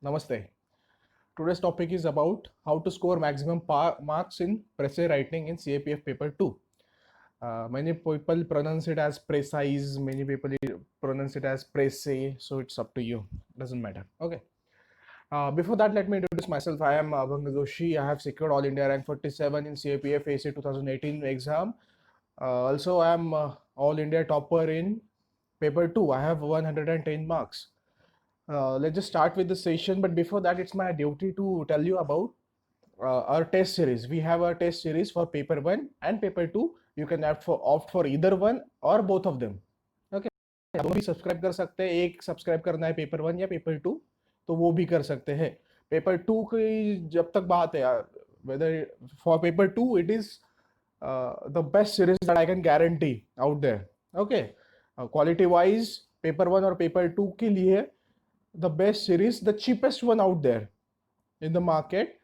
Namaste. Today's topic is about how to score maximum marks in Presse writing in CAPF paper 2. Many people pronounce it as precise, many people pronounce it as presse, so it's up to you. Doesn't matter. Okay. Before that, let me introduce myself. I am Abhang Joshi. I have secured All India rank 47 in CAPF AC 2018 exam. Also, I am All India topper in paper 2. I have 110 marks. Let's just start with the session, but before that, it's my duty to tell you about our test series. We have a test series for paper 1 and paper 2. You can opt for either one or both of them. Okay. दोनों भी subscribe कर सकते हैं. एक subscribe करना है paper 1 या paper 2 तो वो भी कर सकते हैं. पेपर 2 की जब तक बात है, whether for paper 2 it is the best series that I can guarantee out there. Okay. Quality wise paper 1 और paper 2 के लिए the best series, the cheapest one out there in the market,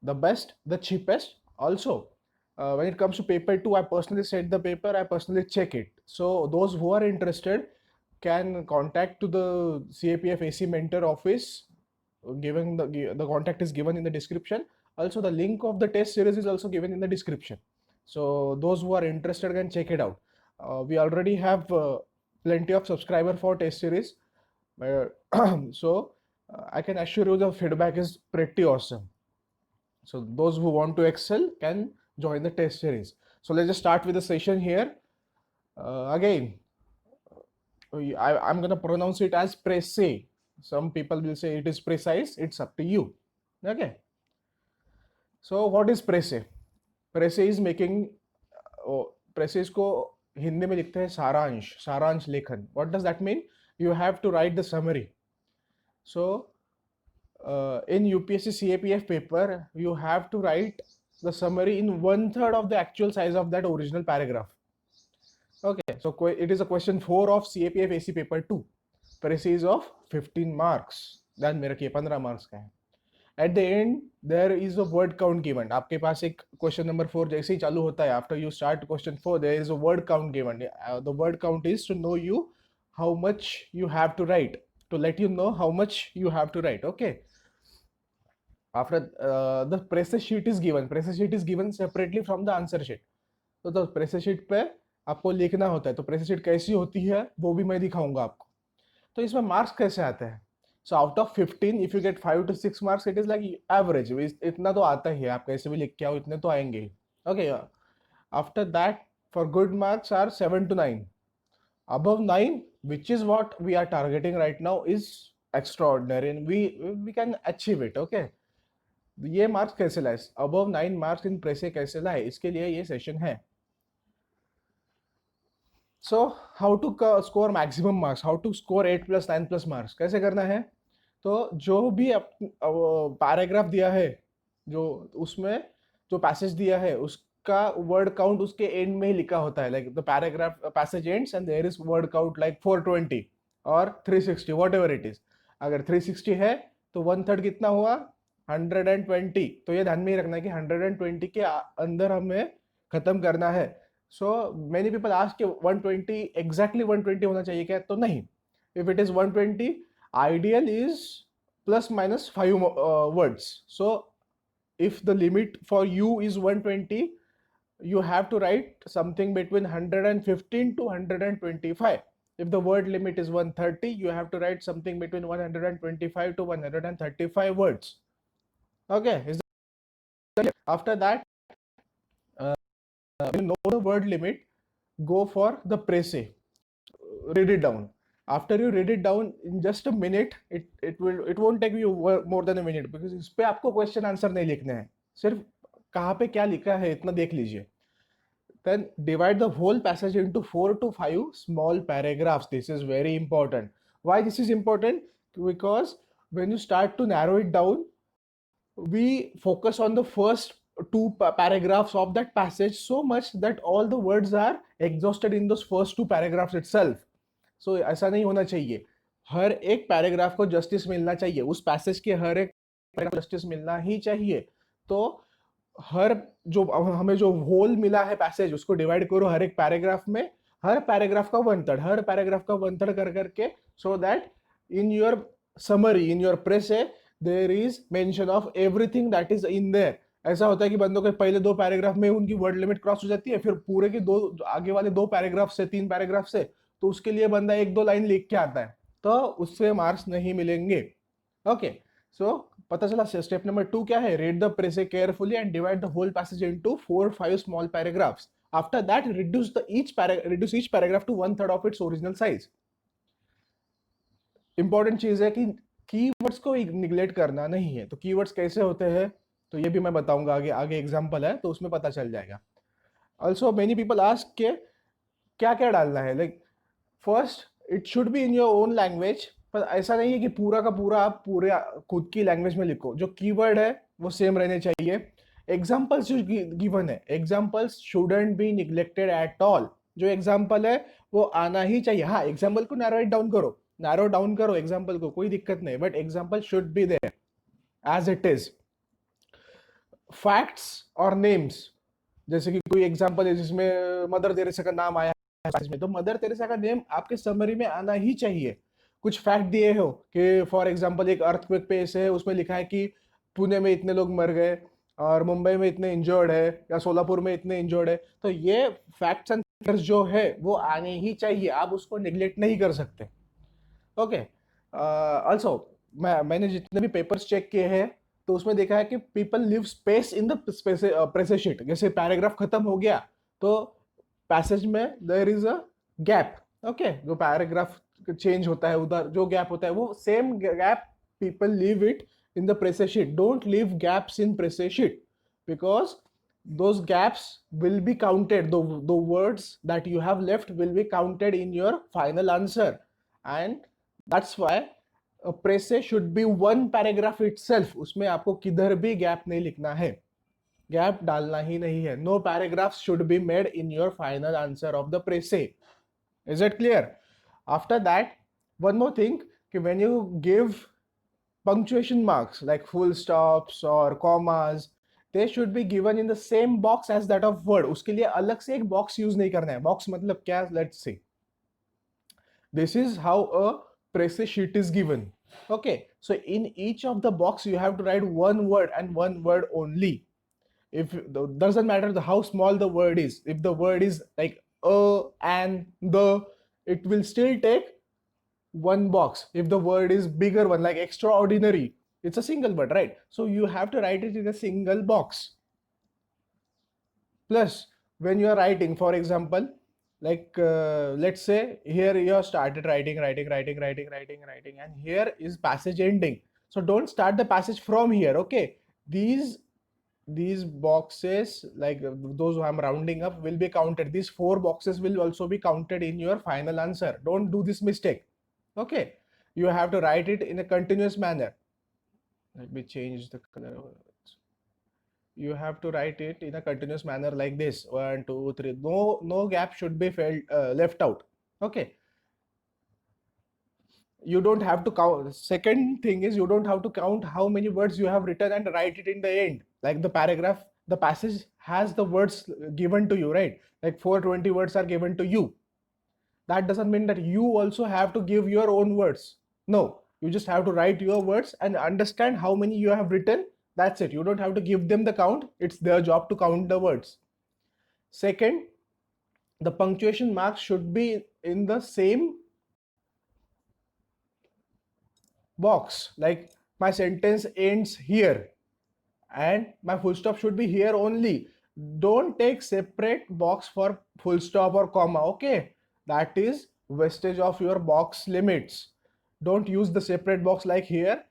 the best, the cheapest. Also, when it comes to paper 2, I personally set the paper, I personally check it. So those who are interested can contact to the CAPF AC mentor office. Given the contact is given in the description. Also, the link of the test series is also given in the description. So those who are interested can check it out. We already have plenty of subscriber for test series. So I can assure you the feedback is pretty awesome. So those who want to excel can join the test series. So let's just start with the session here. Again, I'm going to pronounce it as presse. Some people will say it is precise. It's up to you. Okay. So what is presse? Presse is making, presse इसको हिंदी में लिखते हैं सारांश लेखन. What does that mean? You have to write the summary. So in UPSC CAPF paper, you have to write the summary in 1/3 of the actual size of that original paragraph. Okay, so it is a question 4 of CAPF AC paper 2. Presse of 15 marks. Then मेरा के 15 marks का है. At the end, there is a word count given. आपके पास एक question number 4 जैसे ही चालू होता है, after you start question 4, there is a word count given. The word count is to know you how much you have to write, to let you know how much you have to write. Okay. After the presse sheet is given. Presse sheet is given separately from the answer sheet. तो presse sheet पे आपको लिखना होता है. तो presse sheet कैसी होती है वो भी मैं दिखाऊंगा आपको. तो इसमें मार्क्स कैसे आते हैं? So out of 15, if you get 5 to 6 marks, it is like average. इतना तो आता ही है, आप कैसे भी लिख के आओ इतने तो आएंगे. Okay. After that, for good marks are 7 to 9. Above 9, which is what we are targeting right now, is extraordinary and we can achieve it. Okay. ये मार्क्स कैसे लाए? Above 9 marks in presse कैसे लाए? इसके लिए ये सेशन है. So how to score maximum marks? How to score 8 plus 9 plus marks? कैसे करना है? तो जो भी पैराग्राफ दिया है, जो उसमें जो पैसेज दिया है उसका वर्ड काउंट उसके एंड में ही लिखा होता है. Like the paragraph passage ends and there is word count like 420 और 360 वॉट एवर इट इज. अगर 360 है तो 1/3 कितना हुआ? 120. तो ये ध्यान में ही रखना है कि 120 के अंदर हमें खत्म करना है. So many people ask कि 120 exactly 120 होना चाहिए क्या? तो नहीं. If it is 120, ideal is plus minus 5 words. So if the limit for you is 120, you have to write something between 115 to 125. If the word limit is 130, you have to write something between 125 to 135 words. Okay. After that, you know the word limit, go for the presse. Read it down. After you read it down in just a minute, it won't take you more than a minute, because इस पे आपको question answer नहीं लिखने हैं, सिर्फ कहाँ पे क्या लिखा है इतना देख लीजिए. Then divide the whole passage into 4 to 5 small paragraphs. This is very important. Why this is important? Because when you start to narrow it down, we focus on the first 2 paragraphs of that passage so much that all the words are exhausted in those first 2 paragraphs itself. So ऐसा नहीं होना चाहिए. हर एक paragraph को justice मिलना चाहिए, उस passage के हर एक जस्टिस मिलना ही चाहिए. तो हर जो हमें जो होल मिला है पैसेज उसको डिवाइड करो हर एक पैराग्राफ में, हर पैराग्राफ का 1/3, हर पैराग्राफ का 1/3 कर करके, so that in your summary, in your presse, there is mention of everything that is in there. ऐसा होता है कि बंदों के पहले दो पैराग्राफ में उनकी वर्ड लिमिट क्रॉस हो जाती है, फिर पूरे के दो आगे वाले दो पैराग्राफ से, तीन पैराग्राफ से, तो उसके लिए बंदा एक दो लाइन लिख के आता है, तो उससे मार्क्स नहीं मिलेंगे. ओके, सो पता चला. स्टेप नंबर 2 क्या है? Read the precis carefully and divide the whole passage into 4-5 small paragraphs. After that reduce each paragraph to 1/3 of its original size. Important चीज है कि कीवर्ड्स को निगलेक्ट करना नहीं है. तो कीवर्ड्स कैसे होते हैं तो ये भी मैं बताऊंगा आगे. आगे एग्जांपल है तो उसमें पता चल जाएगा. ऑल्सो मेनी पीपल आस्क के क्या क्या डालना है. Like first, it should be in your own language. पर ऐसा नहीं है कि पूरा का पूरा आप पूरे खुद की लैंग्वेज में लिखो. जो कीवर्ड है वो सेम रहने चाहिए. एग्जाम्पल्स जो गिवन है, examples shouldn't be neglected at all. जो एग्जाम्पल है वो आना ही चाहिए. हाँ, एग्जाम्पल को नैरो डाउन करो एग्जाम्पल को, कोई दिक्कत नहीं, but example should be there as it is. Facts और नेम्स, जैसे कि कोई एग्जाम्पल है जिसमें मदर तेरेसा का नाम आया है में, तो मदर तेरेसा का नेम आपके समरी में आना ही चाहिए. कुछ फैक्ट दिए हो कि फॉर एग्जाम्पल एक अर्थक्वेक पेस है, उसमें लिखा है कि पुणे में इतने लोग मर गए और मुंबई में इतने इंजर्ड है या सोलापुर में इतने इंजर्ड है, तो ये फैक्ट्स एंड फिगर्स जो है वो आने ही चाहिए. आप उसको निगलेक्ट नहीं कर सकते. ओके, ऑल्सो मैंने जितने भी पेपर्स चेक किए हैं तो उसमें देखा है कि people leave space in the precis sheet. जैसे पैराग्राफ खत्म हो गया तो पैसेज में there is a gap. Okay, जो पैराग्राफ चेंज होता है उधर जो गैप होता है वो same gap people leave it in the pressure sheet. Don't leave gaps in pressure sheet because those gaps will be counted. The words that you have left will be counted in your final answer, and that's why a pressure should be one paragraph itself. उसमें आपको किधर भी gap नहीं लिखना है, gap डालना ही नहीं है. No paragraphs should be made in your final answer of the pressure. Is it clear? After that, one more thing, when you give punctuation marks like full stops or commas, they should be given in the same box as that of word. उसके लिए अलग से एक box use नहीं करना है. box मतलब क्या? Let's see. This is how a pressure sheet is given. Okay, so in each of the box you have to write one word and one word only. If doesn't matter how small the word is, if the word is like and the, it will still take one box. If the word is bigger one like extraordinary, it's a single word, right? So you have to write it in a single box. Plus when you are writing, for example, like let's say here you have started writing, and here is passage ending. So don't start the passage from here. Okay, these boxes, like those who I'm rounding up, will be counted. These 4 boxes will also be counted in your final answer. Don't do this mistake. Okay, you have to write it in a continuous manner. Let me change the color. You have to write it in a continuous manner like this. 1 2 3. No gap should be left out. Okay, you don't have to count. Second thing is, you don't have to count how many words you have written and write it in the end. Like the paragraph, the passage has the words given to you, right? Like 420 words are given to you. That doesn't mean that you also have to give your own words. No, you just have to write your words and understand how many you have written. That's it. You don't have to give them the count. It's their job to count the words. Second, the punctuation marks should be in the same box. Like my sentence ends here and my full stop should be here only. Don't take separate box for full stop or comma. Okay, that is wastage of your box limits. Don't use the separate box like here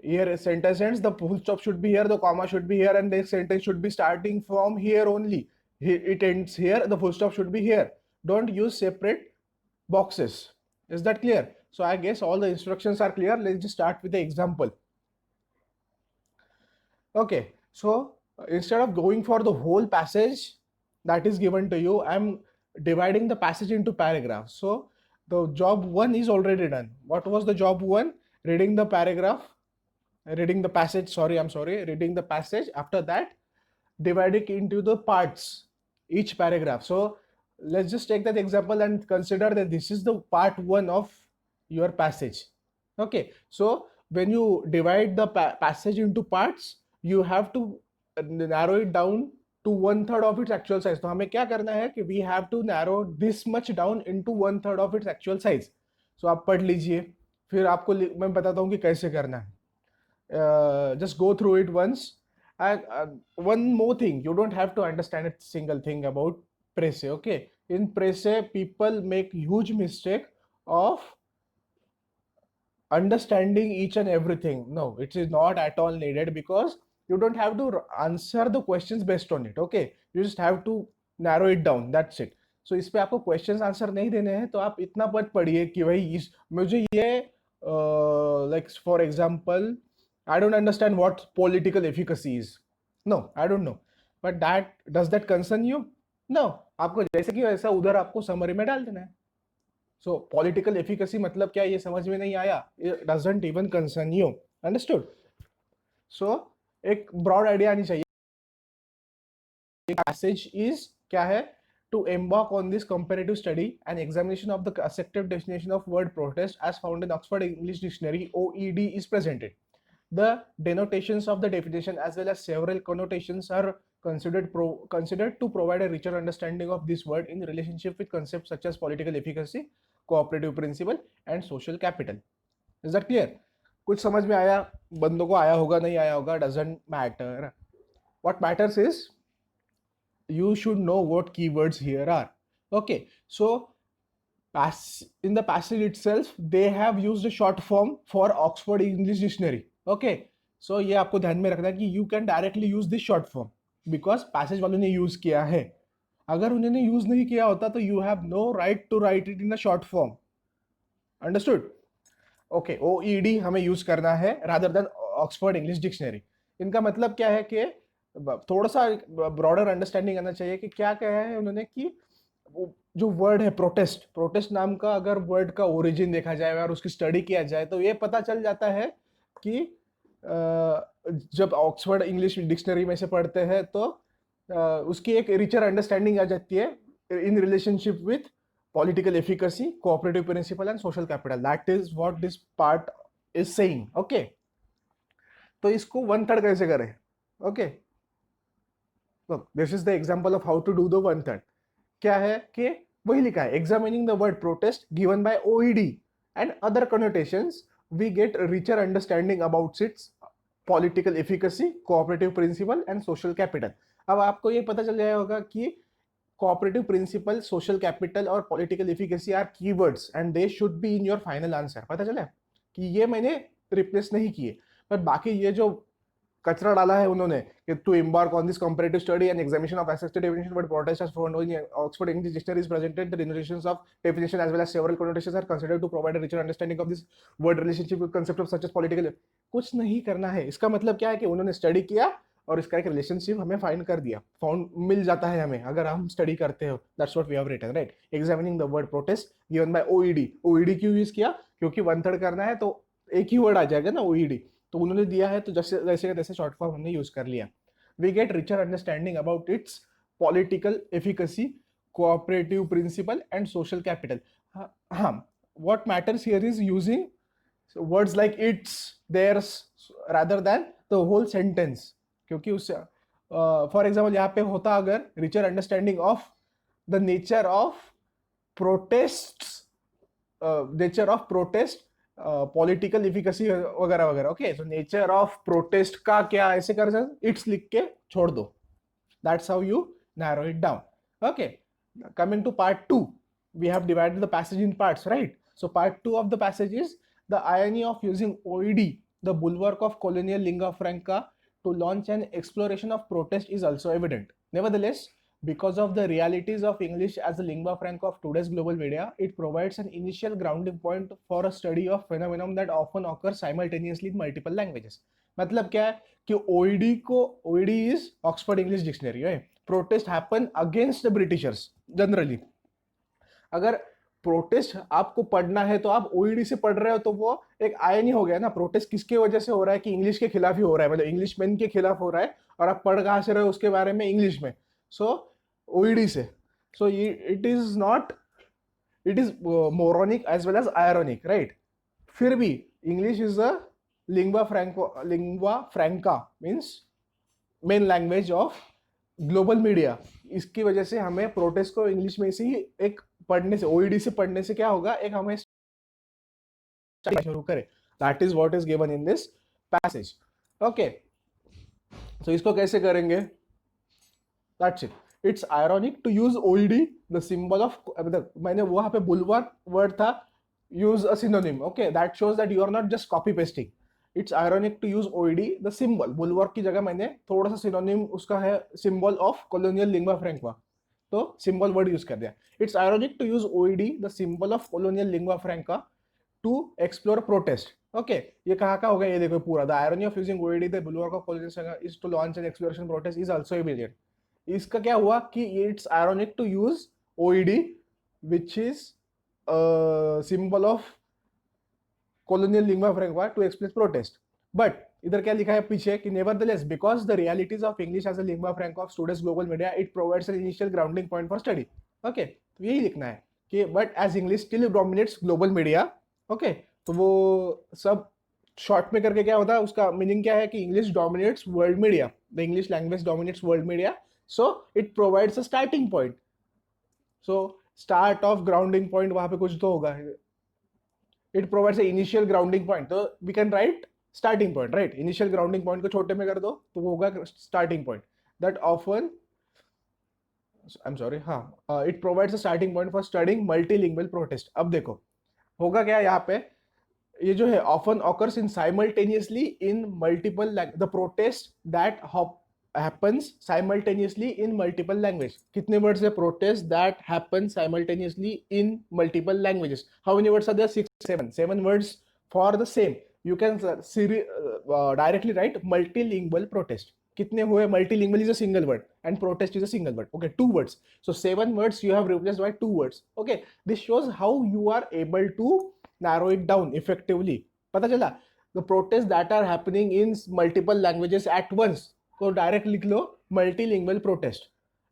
a sentence ends, the full stop should be here, the comma should be here, and the sentence should be starting from here only. It ends here, the full stop should be here. Don't use separate boxes. Is that clear? So I guess all the instructions are clear. Let's just start with the example. Okay, so instead of going for the whole passage that is given to you, I'm dividing the passage into paragraphs. So the job 1 is already done. What was the job 1? Reading the paragraph, reading the passage, reading the passage. After that, dividing into the parts, each paragraph. So let's just take that example and consider that this is the part 1 of your passage. Okay, so when you divide the passage into parts, you have to narrow it down to 1/3 of its actual size. तो हमें क्या करना है कि we have to narrow this much down into 1/3 of its actual size. So आप पढ़ लीजिए, फिर आपको मैं बताता हूँ कि कैसे करना है. Just go through it once. And one more thing, you don't have to understand a single thing about Presse. Okay, in Presse people make huge mistake of understanding each and everything. No, it is not at all needed, because you don't have to answer the questions based on it. Okay, you just have to narrow it down, that's it. So इस पे आपको questions answer नहीं देने हैं, तो आप इतना पद पढ़िए कि भाई इस मुझे ये like for example, I don't understand what political efficacy is. No, I don't know. But does that concern you? No. आपको जैसे कि वैसा उधर आपको समरी में डाल देना है. So political efficacy मतलब क्या, ये समझ में नहीं आया? It doesn't even concern you. Understood? So एक broad idea आनी चाहिए. Passage is क्या है? To embark on this comparative study and examination of the accepted definition of word protest as found in Oxford English Dictionary (OED) is presented. The denotations of the definition as well as several connotations are considered to provide a richer understanding of this word in relationship with concepts such as political efficacy, cooperative principle and social capital. Is that clear? कुछ समझ में आया? बंदों को आया होगा नहीं आया होगा, doesn't matter. What matters is you should know what keywords here are. Okay, so in the passage itself they have used a short form for Oxford English Dictionary. Okay, so ये आपको ध्यान में रखना है कि you can directly use this short form because passage वालों ने use किया है. अगर उन्होंने यूज नहीं किया होता तो you have no right to write it in a short form. Understood? Okay, OED हमें यूज करना है rather than Oxford English Dictionary. इनका मतलब क्या है कि थोड़ा सा ब्रॉडर अंडरस्टैंडिंग आना चाहिए कि क्या कहा है उन्होंने कि जो वर्ड है प्रोटेस्ट नाम का, अगर वर्ड का ओरिजिन देखा जाए और उसकी स्टडी किया जाए तो ये पता चल जाता है कि जब ऑक्सफोर्ड इंग्लिश डिक्शनरी में से पढ़ते हैं तो उसकी एक रिचर अंडरस्टैंडिंग आ जाती है in relationship with political efficacy, cooperative principle and social capital. That is what this part is saying. Okay, तो इसको 1/3 कैसे करें? Okay, look, this is the example of how to do the 1/3. क्या है कि वही लिखा है, examining the word protest given by OED and other connotations, we get a richer understanding about its political efficacy, cooperative principle and social capital. अब आपको ये पता चल जाएगा होगा कि cooperative principle, social capital और political efficacy are keywords and they should be in your final answer. पता चला कि ये मैंने रिप्लेस नहीं किए, पर बाकी ये जो कचरा डाला है उन्होंने कि to embark on this comparative study and examination of accepted definition but protest as found in Oxford English Dictionary is presented, the denotations of definition as well as several connotations are considered to provide a richer understanding of this word relationship with concept of such as political. कुछ नहीं करना है. इसका मतलब क्या है कि उन्होंने स्टडी किया और इसका एक रिलेशनशिप हमें फाइंड कर दिया, फाउंड मिल जाता है हमें अगर हम स्टडी करते हो. That's what we have written, right? Examining the word protest given by OED. OED क्यों यूज किया? क्योंकि 1/3 करना है तो एक ही वर्ड आ जाएगा ना, ओईडी. तो उन्होंने दिया है तो जैसे जैसे जैसे शॉर्ट फॉर्म हमने यूज कर लिया. We get richer understanding about its political efficacy, cooperative principle and social capital. हाँ, what matters here is using words like its, theirs rather than the whole sentence. क्योंकि उससे फॉर एग्जाम्पल यहाँ पे होता अगर richer understanding of the nature of protest, political efficacy वगैरह वगैरह. Okay, so nature of protest का क्या ऐसे कर सकते, इट्स लिख के छोड़ दो. That's how you narrow it down. Okay, coming to part 2, we have divided the passage in parts, right? So part 2 of the passage is the irony of using OED, the bulwark of colonial lingua franca, to launch an exploration of protest is also evident. Nevertheless, because of the realities of English as the lingua franca of today's global media, it provides an initial grounding point for a study of phenomenon that often occurs simultaneously in multiple languages. मतलब क्या है कि OED is Oxford English Dictionary, right? Protest happen against the Britishers generally. अगर protest आपको पढ़ना है तो आप ओईडी से पढ़ रहे हो तो वो एक आयनी हो गया ना. प्रोटेस्ट किसके वजह से हो रहा है कि इंग्लिश के खिलाफ ही हो रहा है, मतलब इंग्लिश मैन के खिलाफ हो रहा है, और आप पढ़ कहाँ से रहे हो उसके बारे में, इंग्लिश में. सो ओईडी से. So it is not, it is moronic as well as ironic, right? फिर भी English is a lingua franca means main language of global media. इसकी वजह से हमें प्रोटेस्ट को इंग्लिश में से ही एक पढ़ने से, ओईडी से पढ़ने से क्या होगा, एक हमें शुरू करे। That is what is given in this passage. Okay, तो इसको कैसे करेंगे, that's it. It's ironic to use OED the symbol of, मैंने वहां पे बुलवर्क वर्ड था, use a synonym, okay, that shows that you are not just copy pasting. It's ironic to use OED the symbol, bulwark की जगह मैंने थोड़ा सा synonym उसका है symbol of colonial lingua franca, तो symbol word यूज कर दिया। It's ironic to use OED the symbol of colonial lingua franca to explore protest. Okay, ये कहाँ का होगा, ये देखो पूरा, the irony of using OED the bulwark of colonial lingua is to launch an exploration protest is also a brilliant. इसका क्या हुआ कि it's ironic to use OED which is symbol of colonial lingua franca to express protest, but इधर क्या लिखा है पीछे कि nevertheless because the realities of English as a lingua franca of today's global media it provides an initial grounding point for study. Okay, तो यही लिखना है कि but as English still dominates global media, okay, तो वो सब short में करके क्या होता है, उसका मीनिंग क्या है कि English dominates world media, the English language dominates world media, so it provides a starting point. So start of grounding point वहां पे कुछ तो होगा, it provides initial grounding point, तो we can write starting point, right. Initial grounding point को छोटे में कर दो तो वो होगा starting point, that often I am sorry, हाँ, it provides a starting point for studying multilingual protest. अब देखो होगा क्या यहाँ पे, ये जो है often occurs in simultaneously in multiple, the protest that happens simultaneously in multiple languages. कितने words है protest that happen simultaneously in multiple languages? How many words are there? 6, 7. 7 words for the same. You can directly write multilingual protest. कितने हुए? Multilingual is a single word and protest is a single word. Okay, 2 words. So 7 words you have replaced by 2 words. Okay, this shows how you are able to narrow it down effectively. पता चला? The protests that are happening in multiple languages at once, को direct लिख लो multilingual protest.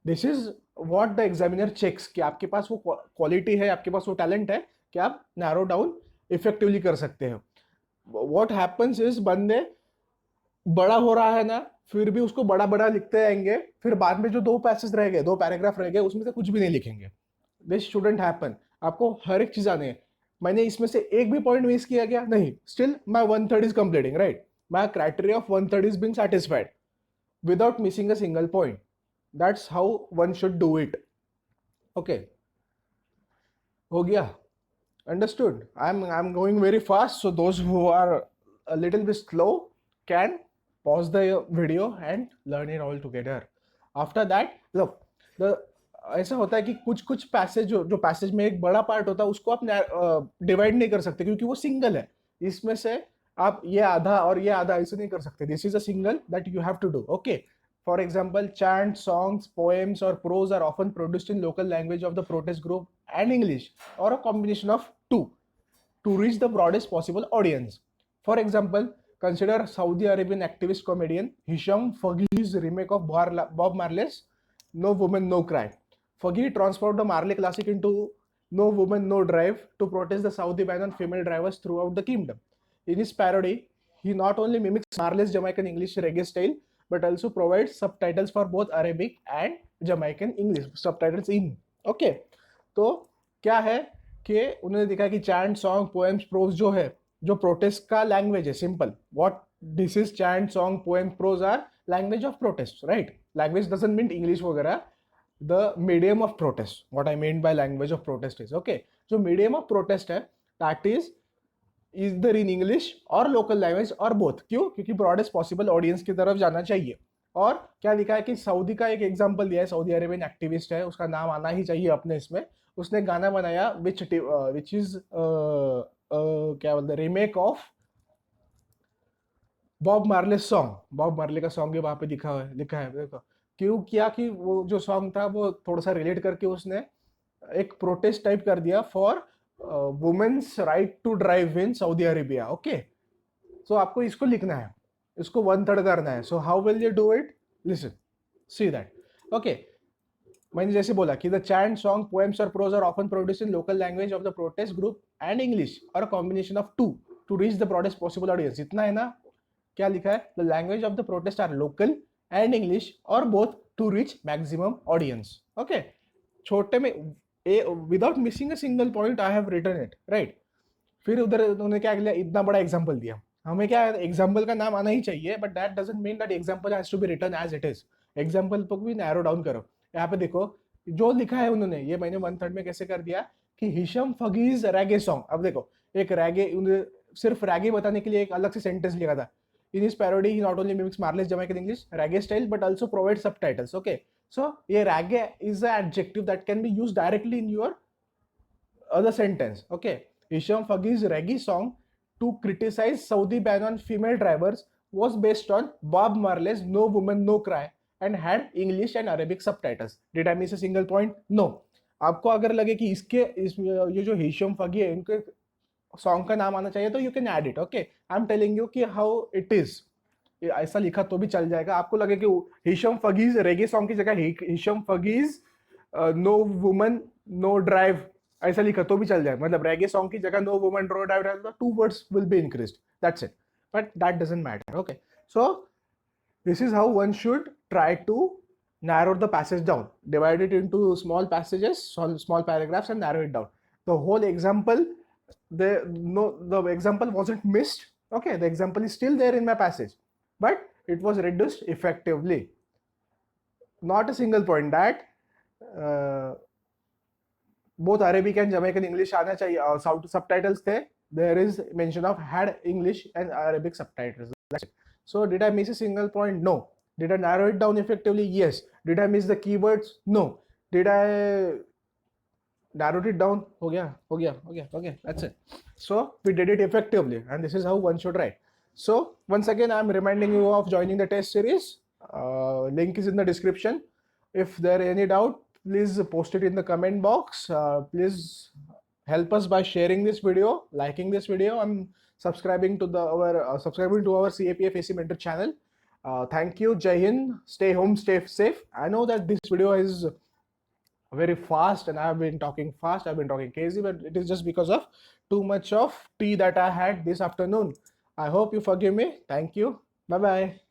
This is what the examiner checks कि आपके पास वो quality है, आपके पास वो टैलेंट है कि आप नैरो डाउन इफेक्टिवली कर सकते हो। व्हाट हैपेंस इज बंदे बड़ा हो रहा है ना, फिर भी उसको बड़ा बड़ा लिखते जाएंगे, फिर बाद में जो 2 पैसेज रह गए, 2 पैराग्राफ रह गए, उसमें से कुछ भी नहीं लिखेंगे। This shouldn't happen. आपको हर एक चीज आनी है। मैंने इसमें से एक भी पॉइंट मिस किया गया नहीं, still my 1/3 is completing, right. My criteria of 1/3 is being satisfied without missing a single point. That's how one should do it. Okay, हो गया, understood? I'm going very fast, so those who are a little bit slow can pause the video and learn it all together. After that, look, the ऐसा होता है कि कुछ passage, जो passage में एक बड़ा पार्ट होता है उसको आप डिवाइड नहीं कर सकते क्योंकि वो सिंगल है। इसमें से आप ये आधा और ये आधा ऐसे नहीं कर सकते। This is a single that you have to do. Okay, for example chants, songs, poems or prose are often produced in local language of the protest group and English or a combination of two to reach the broadest possible audience. For example, consider Saudi Arabian activist comedian Hisham Faghi's remake of Bob Marley's No Woman No Cry. Faghi transformed the Marley classic into No Woman No Drive to protest the Saudi ban on female drivers throughout the kingdom. In his parody, he not only mimics Marley's Jamaican English reggae style, but also provides subtitles for both Arabic and Jamaican English subtitles in. Okay, तो क्या है कि उन्होंने देखा कि chant, song, poems, prose जो है, जो protest का language है, simple. What this is chant, song, poems, prose are language of protest, right? Language doesn't mean English वगैरह. The medium of protest. What I mean by language of protest is, okay, जो medium of protest है, that is either in English और local language और both. क्यों? क्योंकि broadest possible audience की तरफ जाना चाहिए। और क्या लिखा है कि सऊदी का एक एग्जांपल दिया है, सऊदी अरेबियन एक्टिविस्ट है, उसका नाम आना ही चाहिए अपने इसमें। उसने गाना बनाया विच इज क्या बोलते हैं, remake of Bob Marley song. Bob Marley का सॉन्ग वहां पे लिखा है देखो। क्यों किया कि वो जो सॉन्ग था वो थोड़ा सा रिलेट करके उसने एक प्रोटेस्ट टाइप कर दिया for women's right to drive in Saudi Arabia. Okay, so आपको इसको लिखना है, इसको 1/3 करना है। So how will you do it? Listen, see that. Okay, मैंने जैसे बोला कि द चैंट, सॉन्ग, पोएम्स और prose are often produced in local language of the protest group and English और a combination of two to reach the broadest possible audience. इतना है ना, क्या लिखा है? The language of the protest are local and English or both to reach maximum audience. Okay, छोटे में without missing a single point I have written it, right? फिर उधर उन्होंने क्या किया, इतना बड़ा एग्जाम्पल दिया. हमें क्या एग्जाम्पल का नाम आना ही चाहिए, but that doesn't mean that example has to be written as it is. Example को भी नैरो डाउन करो. यहाँ पे देखो जो लिखा है उन्होंने, ये मैंने 1/3 में कैसे कर दिया कि हिशम फगीज रैगे सॉन्ग. अब देखो एक रैगे, सिर्फ रैगे बताने के लिए एक अलग से सेंटेंस लिखा था. In his parody, he not only mimics Marley's Jamaican English reggae style, but also provides subtitles. Okay, so ये reggae is an adjective that can be used directly in your other sentence. Okay, Hisham Faghi's reggae song to criticize Saudi ban on female drivers was based on Bob Marley's "No Woman No Cry" and had English and Arabic subtitles. Did I miss a single point? No. आपको अगर लगे कि ये जो Hisham फगी है इनके song का नाम आना चाहिए तो you can add it. Okay, I am telling you कि हाउ इट इज. ऐसा लिखा तो भी चल जाएगा. आपको लगे कि हिशम फगीज रेगे सॉन्ग की जगह Hisham फगीज no woman no drive ऐसा लिखा तो भी चल जाए. मतलब रेगे सॉन्ग की जगह no woman no drive, 2 words will be increased. That's it. But that doesn't matter. Okay, so this is how one should try to narrow the passage down. Divide it into small passages, small paragraphs, and narrow it down. The whole example, the example wasn't missed. Okay, the example is still there in my passage, but it was reduced effectively. Not a single point that both Arabic and Jamaican English आना चाहिए. Subtitles थे. There is mention of had English and Arabic subtitles. That's it. So did I miss a single point? No. Did I narrow it down effectively? Yes. Did I miss the keywords? No. Did I narrowed it down? हो गया. That's it. So we did it effectively, and this is how one should write. So once again, I'm reminding you of joining the test series. Link is in the description. If there are any doubt, please post it in the comment box. Please help us by sharing this video, liking this video, and subscribing to our CAPF AC Mentor channel. Thank you. Jai Hind. Stay home, stay safe. I know that this video is very fast and I've been talking fast, I've been talking crazy, but it is just because of too much of tea that I had this afternoon. I hope you forgive me. Thank you. Bye bye.